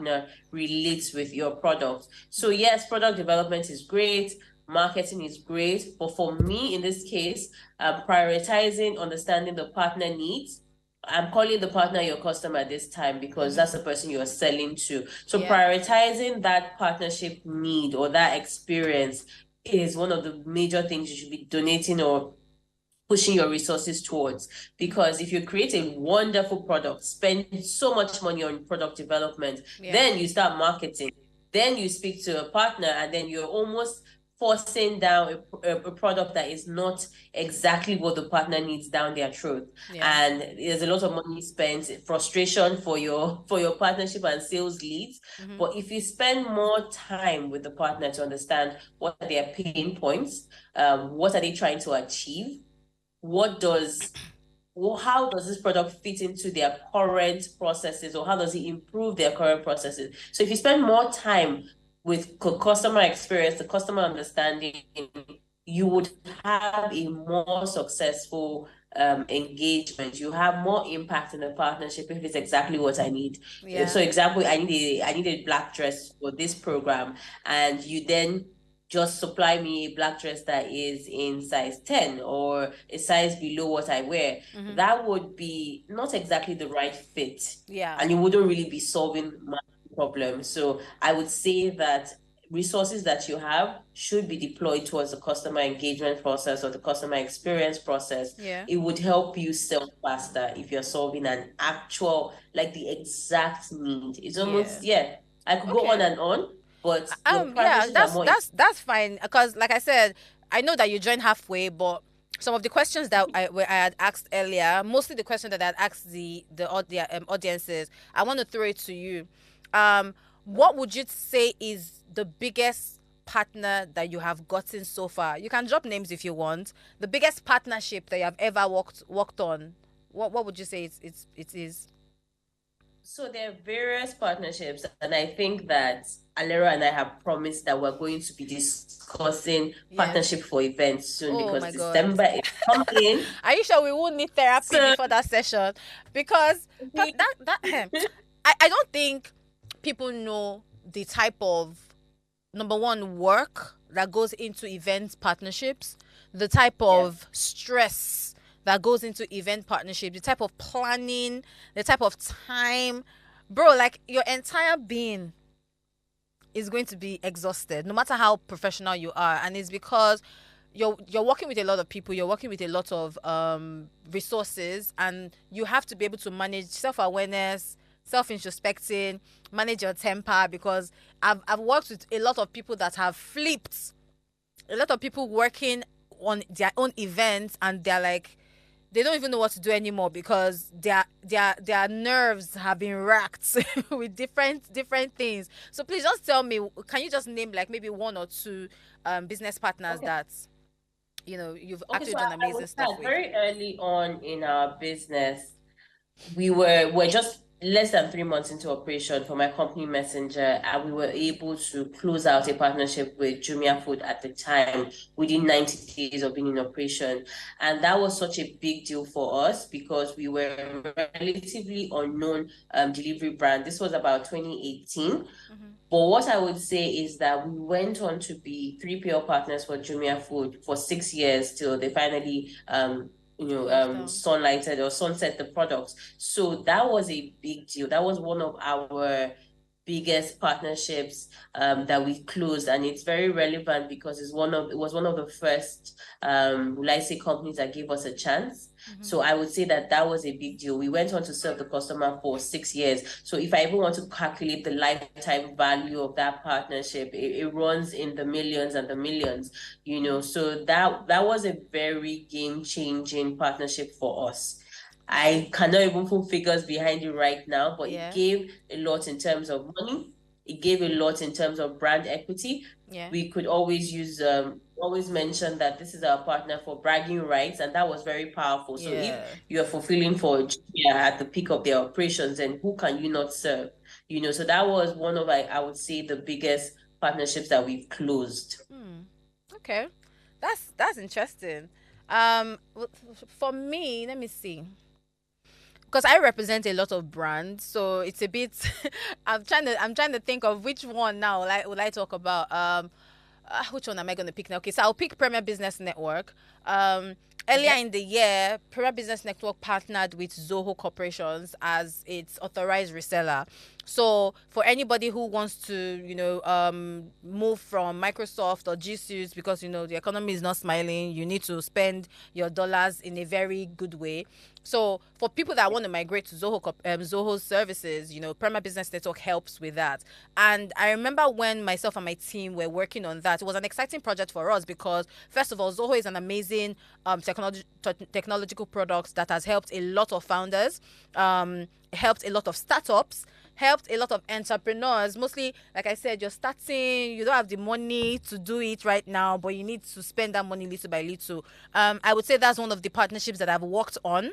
partner relates with your product. So yes, product development is great, marketing is great, but for me in this case, prioritizing understanding the partner needs. I'm calling the partner your customer this time because that's the person you're selling to. So prioritizing that partnership need or that experience is one of the major things you should be donating or pushing your resources towards. Because if you create a wonderful product, spend so much money on product development, then you start marketing, then you speak to a partner, and then you're almost forcing down a product that is not exactly what the partner needs down their throat. And there's a lot of money spent, frustration for your partnership and sales leads. But if you spend more time with the partner to understand what are their pain points, what are they trying to achieve, how does this product fit into their current processes, or how does it improve their current processes? So if you spend more time with customer experience, the customer understanding, you would have a more successful engagement. You have more impact in the partnership if it's exactly what I need. So example, I need a black dress for this program, and you then just supply me a black dress that is in size 10 or a size below what I wear. That would be not exactly the right fit. And you wouldn't really be solving my problem. So I would say that resources that you have should be deployed towards the customer engagement process or the customer experience process. It would help you sell faster if you're solving an actual, like the exact need. It's almost, I could go on and on. But that's fine, because like I said, I know that you joined halfway, but some of the questions that I had asked earlier, mostly the question that I had asked the audiences, I want to throw it to you. What would you say is the biggest partner that you have gotten so far? You can drop names if you want. The biggest partnership that you have ever worked on. What would you say it is? So there are various partnerships, and I think that Alera and I have promised that we're going to be discussing partnership for events soon, because December is coming. Are you sure we won't need therapy before that session? Because I don't think people know the type of, number one, work that goes into event partnerships, the type of stress that goes into event partnership, the type of planning, the type of time. Bro, like your entire being is going to be exhausted no matter how professional you are. And it's because you're working with a lot of people, you're working with a lot of resources, and you have to be able to manage self-awareness, self-introspecting, manage your temper, because I've worked with a lot of people that have flipped, a lot of people working on their own events, and they're like, they don't even know what to do anymore because their nerves have been racked with different things. So please just tell me, can you just name like maybe one or two business partners that you've actually done amazing stuff with? Very early on in our business, we're just less than 3 months into operation for my company Messenger, and we were able to close out a partnership with Jumia Food at the time within 90 days of being in operation. And that was such a big deal for us because we were a relatively unknown delivery brand. This was about 2018. But what I would say is that we went on to be 3PL partners for Jumia Food for 6 years till they finally sunlighted or sunset the products. So that was a big deal. That was one of our biggest partnerships that we closed, and it's very relevant because it was one of the first companies that gave us a chance. So I would say that was a big deal. We went on to serve the customer for 6 years. So if I even want to calculate the lifetime value of that partnership, it runs in the millions and the millions, So that was a very game-changing partnership for us. I cannot even put figures behind it right now, but it gave a lot in terms of money. It gave a lot in terms of brand equity. We could always mention that this is our partner for bragging rights, and that was very powerful. So if you're fulfilling for at the peak of their operations, then who can you not serve? So that was one of, I would say, the biggest partnerships that we've closed. Okay, that's interesting. For me, let me see. because I represent a lot of brands, so it's a bit. I'm trying to think of which one now. Like, would I talk about? Which one am I going to pick now? Okay, so I'll pick Premier Business Network. Earlier Okay. in the year, Premier Business Network partnered with Zoho Corporations as its authorized reseller. So for anybody who wants to, move from Microsoft or G Suite, because the economy is not smiling, you need to spend your dollars in a very good way. So for people that want to migrate to Zoho's services, Premier Business Network helps with that. And I remember when myself and my team were working on that, it was an exciting project for us because, first of all, Zoho is an amazing technological product that has helped a lot of founders, helped a lot of startups, helped a lot of entrepreneurs. Mostly, like I said, you're starting, you don't have the money to do it right now, but you need to spend that money little by little. I would say that's one of the partnerships that I've worked on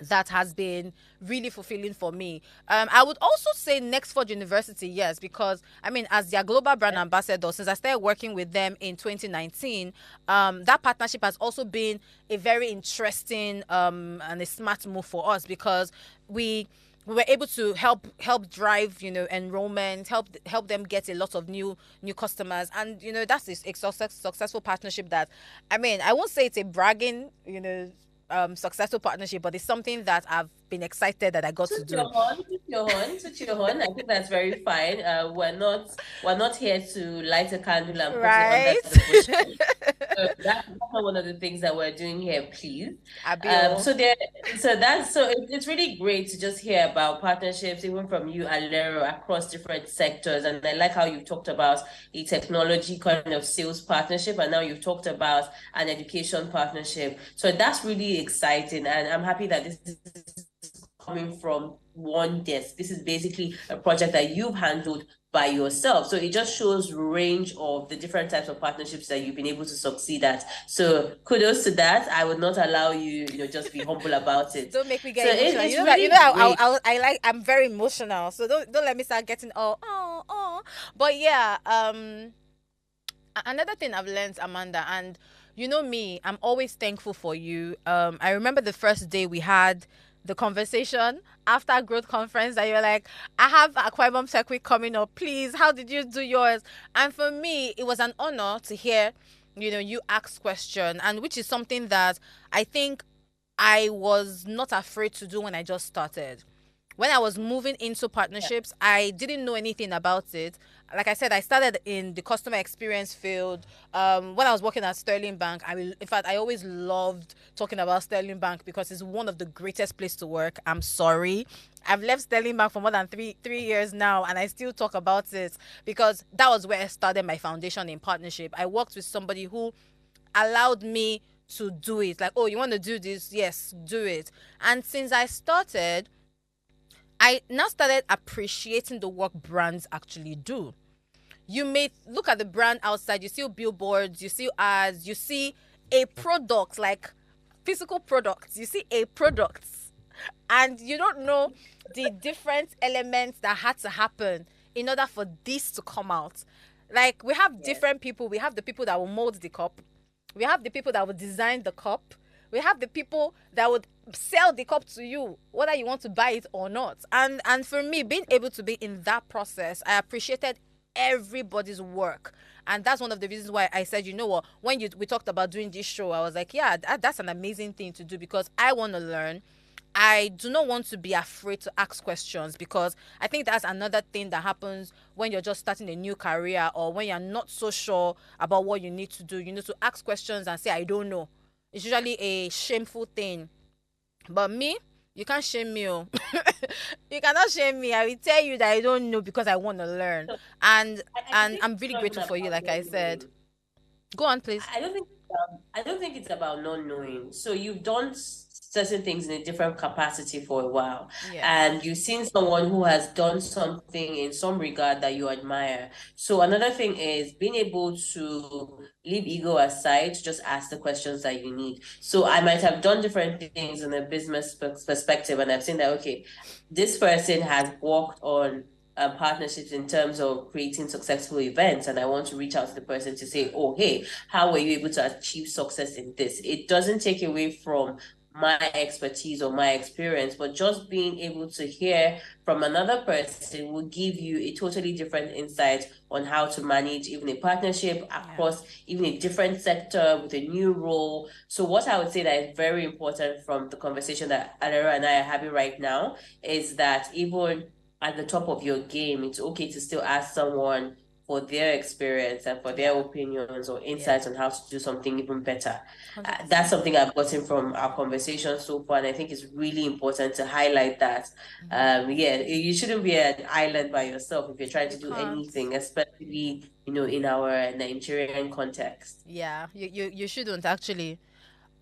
that has been really fulfilling for me. I would also say Nextford University, yes, because I mean, as their global brand ambassador, since I started working with them in 2019, that partnership has also been a very interesting and a smart move for us because we were able to help drive enrollment, help them get a lot of new customers, and that's a successful partnership that, I mean, I won't say it's a bragging successful partnership, but it's something that I've been excited that I got to do. Toot your horn, toot your horn. I think that's very fine. We're not here to light a candle and put it under Right. the bush. That's not one of the things that we're doing here, please. Abio. It's really great to just hear about partnerships, even from you, Alero, across different sectors. And I like how you talked about a technology kind of sales partnership, and now you've talked about an education partnership. So that's really exciting, and I'm happy that this is coming from one desk. This is basically a project that you've handled by yourself. So it just shows range of the different types of partnerships that you've been able to succeed at. So kudos to that. I would not allow you, just be humble about it. Don't make me So get emotional. it's You know that. really I'm very emotional. So don't let me start getting all oh. But yeah, another thing I've learned, Amanda, and you know me, I'm always thankful for you. I remember the first day we had the conversation after growth conference that you're like, I have Aquarium Tech Week coming up. Please, how did you do yours? And for me, it was an honor to hear, you ask question, and which is something that I think I was not afraid to do when I just started. When I was moving into partnerships, I didn't know anything about it. Like I said, I started in the customer experience field. When I was working at Sterling Bank, in fact, I always loved talking about Sterling Bank because it's one of the greatest places to work. I'm sorry. I've left Sterling Bank for more than three years now, and I still talk about it because that was where I started my foundation in partnership. I worked with somebody who allowed me to do it. Like, oh, you want to do this? Yes, do it. And since I started, I now started appreciating the work brands actually do. You may look at the brand outside, you see billboards, you see ads, you see a product, like physical products, you see a product, and you don't know the different elements that had to happen in order for this to come out. Like, we have different people. We have the people that will mold the cup. We have the people that will design the cup. We have the people that would sell the cup to you, whether you want to buy it or not. And for me, being able to be in that process, I appreciated everybody's work. And that's one of the reasons why I said, you know what, when we talked about doing this show, I was like, yeah, that's an amazing thing to do because I want to learn. I do not want to be afraid to ask questions because I think that's another thing that happens when you're just starting a new career or when you're not so sure about what you need to do. You need to ask questions and say, I don't know. It's usually a shameful thing. But me, you can't shame me. Oh. You cannot shame me. I will tell you that I don't know because I want to learn. And I'm really grateful for you, like I said. Go on, please. I don't think it's about not knowing. So you've done certain things in a different capacity for a while, Yeah. and you've seen someone who has done something in some regard that you admire. So another thing is being able to leave ego aside to just ask the questions that you need. So I might have done different things in a business perspective, and I've seen that, okay, this person has worked on partnerships in terms of creating successful events, and I want to reach out to the person to say, oh, hey, how were you able to achieve success in this? It doesn't take away from my expertise or my experience, but just being able to hear from another person will give you a totally different insight on how to manage even a partnership across even a different sector with a new role. So what I would say that is very important from the conversation that Alera and I are having right now is that even at the top of your game, it's okay to still ask someone for their experience and for their opinions or insights on how to do something even better. That's something I've gotten from our conversation so far, and I think it's really important to highlight that. Yeah, you shouldn't be an island by yourself if you're trying to do anything, especially in our Nigerian context. Yeah, you shouldn't actually.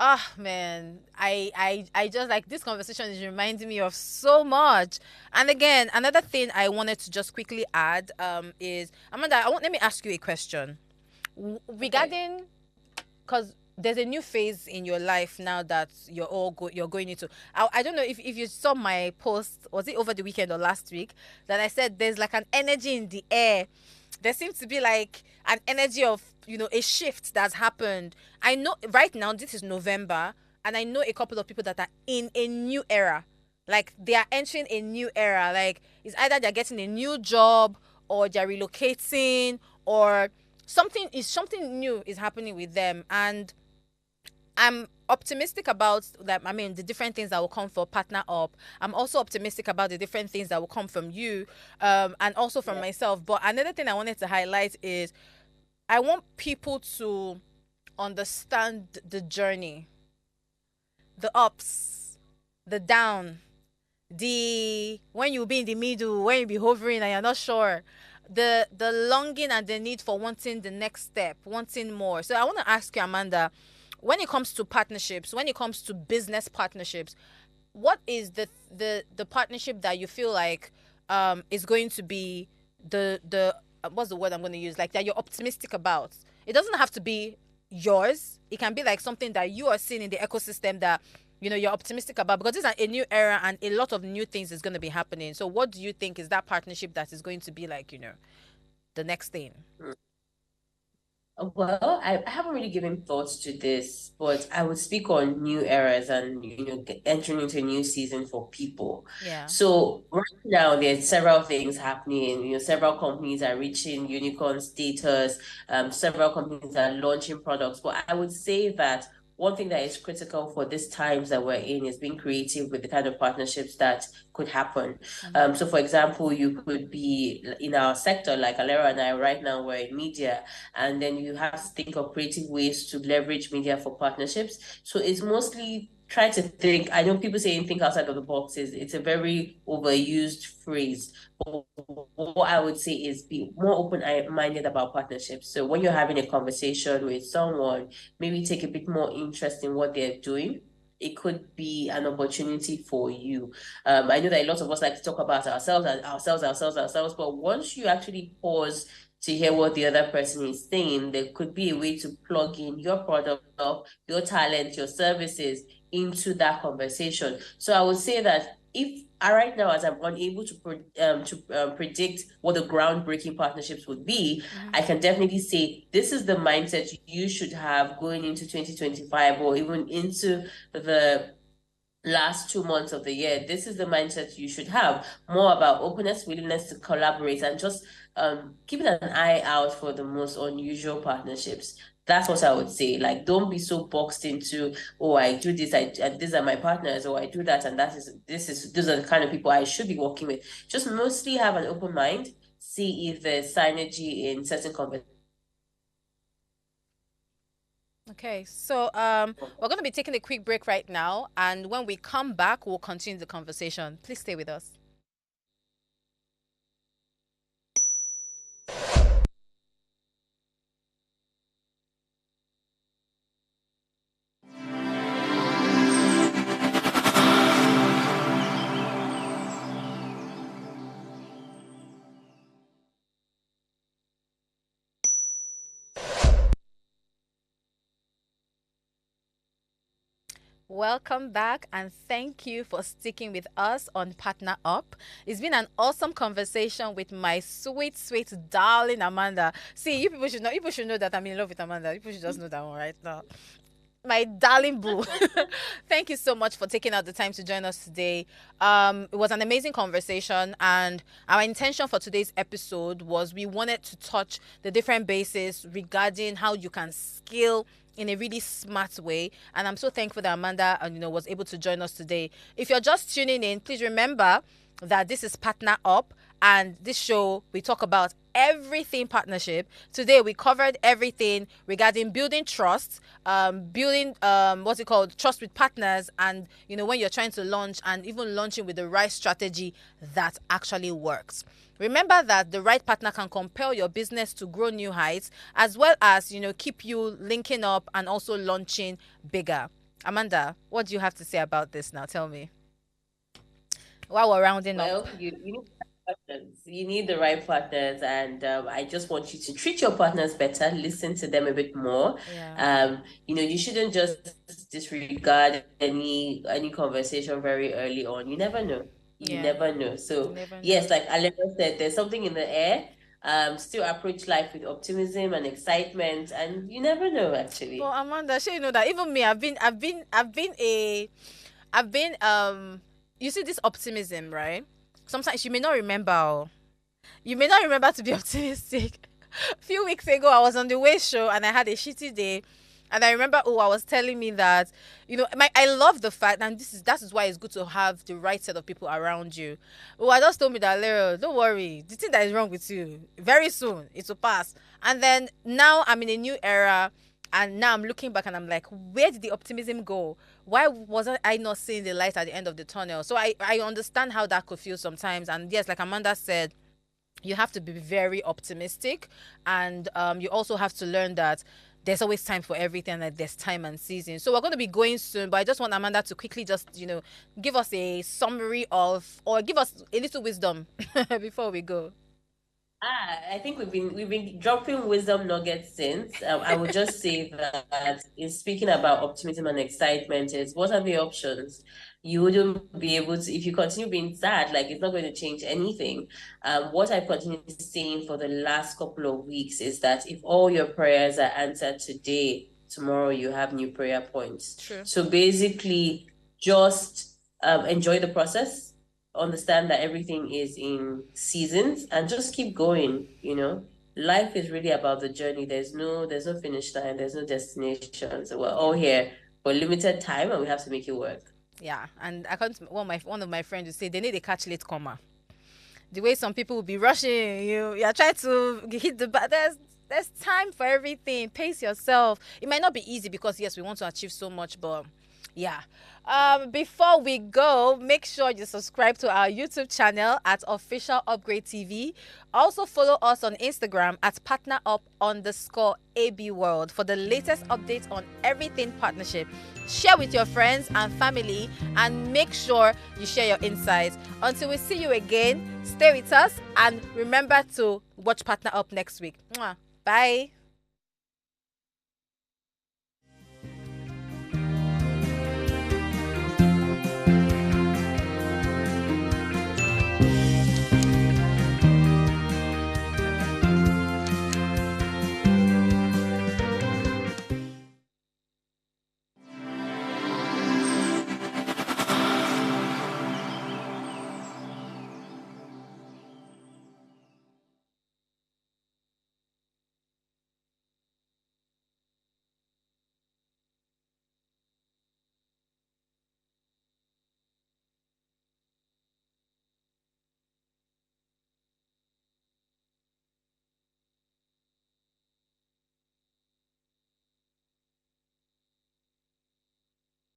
Ah, man, I just like this conversation is reminding me of so much. And again, another thing I wanted to just quickly add is Amanda, let me ask you a question regarding, because there's a new phase in your life now that you're going into. I don't know if you saw my post, was it over the weekend or last week, that I said there's like an energy in the air. There seems to be like an energy of a shift that's happened. I know right now this is November, and I know a couple of people that are in a new era. Like they are entering a new era. Like it's either they're getting a new job, or they're relocating, or something new is happening with them. And I'm optimistic about that. I mean, the different things that will come for PartnerUp. I'm also optimistic about the different things that will come from you, and also from myself. But another thing I wanted to highlight is I want people to understand the journey, the ups, the down, the when you be in the middle, when you be hovering and you're not sure, the longing and the need for wanting the next step, wanting more. So I want to ask you, Amanda, when it comes to partnerships, when it comes to business partnerships, what is the partnership that you feel like is going to be the what's the word I'm going to use, like that you're optimistic about? It doesn't have to be yours. It can be like something that you are seeing in the ecosystem that you're optimistic about, because this is a new era and a lot of new things is going to be happening. So what do you think is that partnership that is going to be like the next thing? Well, I haven't really given thoughts to this, but I would speak on new eras and entering into a new season for people. Yeah. So right now there's several things happening. Several companies are reaching unicorn status. Several companies are launching products. But I would say that one thing that is critical for these times that we're in is being creative with the kind of partnerships that could happen. So for example, you could be in our sector, like Alera and I right now, we're in media, and then you have to think of creative ways to leverage media for partnerships. So it's mostly try to think. I know people saying think outside of the box it's a very overused phrase. But what I would say is be more open-minded about partnerships. So when you're having a conversation with someone, maybe take a bit more interest in what they're doing. It could be an opportunity for you. I know that a lot of us like to talk about ourselves, but once you actually pause to hear what the other person is saying, there could be a way to plug in your product, your talent, your services into that conversation. So I would say that if right now, as I'm unable to predict what the groundbreaking partnerships would be, I can definitely say this is the mindset you should have going into 2025 or even into the last 2 months of the year. This is the mindset you should have, more about openness, willingness to collaborate, and just keeping an eye out for the most unusual partnerships. That's what I would say. Like, don't be so boxed into, oh, I do this, and these are my partners, or I do that, and those are the kind of people I should be working with. Just mostly have an open mind, see if there's synergy in certain conversations. Okay, so we're going to be taking a quick break right now, and when we come back, we'll continue the conversation. Please stay with us. Welcome back, and thank you for sticking with us on Partner Up. It's been an awesome conversation with my sweet, sweet, darling Amanda. See, you people should know that I'm in love with Amanda. You people should just know that one right now. My darling boo. Thank you so much for taking out the time to join us today. It was an amazing conversation, and our intention for today's episode was we wanted to touch the different bases regarding how you can scale in a really smart way. And I'm so thankful that Amanda, was able to join us today. If you're just tuning in, please remember that this is Partner Up, and this show we talk about everything partnership. Today we covered everything regarding building trust, building what's it called, trust with partners, and when you're trying to launch, and even launching with the right strategy that actually works. Remember that the right partner can compel your business to grow new heights, as well as keep you linking up and also launching bigger. Amanda, what do you have to say about this now? Tell me. While we're rounding up. Well, you need partners. You need the right partners, and I just want you to treat your partners better. Listen to them a bit more. Yeah. You shouldn't just disregard any conversation very early on. You never know. You Yeah. never know. So Never yes, know. like Alema said, there's something in the air. Still approach life with optimism and excitement, and you never know But actually. Amanda, sure you know that even me, I've been you see this optimism, right? Sometimes you may not remember. You may not remember to be optimistic. A few weeks ago, I was on the way show and I had a shitty day. And I remember, I was telling me that, I love the fact, and that is why it's good to have the right set of people around you. I just told me that, Lero, don't worry, the thing that is wrong with you, very soon it will pass. And then now I'm in a new era, and now I'm looking back and I'm like, where did the optimism go? Why wasn't I not seeing the light at the end of the tunnel? So I understand how that could feel sometimes. And yes, like Amanda said, you have to be very optimistic, and you also have to learn that there's always time for everything, like there's time and season. So we're going to be going soon, but I just want Amanda to quickly just give us a summary of, or give us a little wisdom before we go. I think we've been dropping wisdom nuggets since. I would just say that in speaking about optimism and excitement, is what are the options? You wouldn't be able to if you continue being sad. Like it's not going to change anything. What I've continued saying for the last couple of weeks is that if all your prayers are answered today, tomorrow you have new prayer points. True. So basically, just enjoy the process, understand that everything is in seasons, and just keep going. Life is really about the journey. There's no finish line, there's no destination. So we're all here for limited time and we have to make it work. Yeah, and I can't. One of my friends would say they need a catch late comma. The way some people will be rushing, you're trying to hit the but there's time for everything. Pace yourself. It might not be easy because yes, we want to achieve so much, but yeah. Before we go, make sure you subscribe to our YouTube channel at Official Upgrade TV. Also follow us on Instagram at PartnerUp_AB World for the latest updates on everything partnership. Share with your friends and family, and make sure you share your insights. Until we see you again, stay with us and remember to watch Partner Up next week. Mwah. Bye.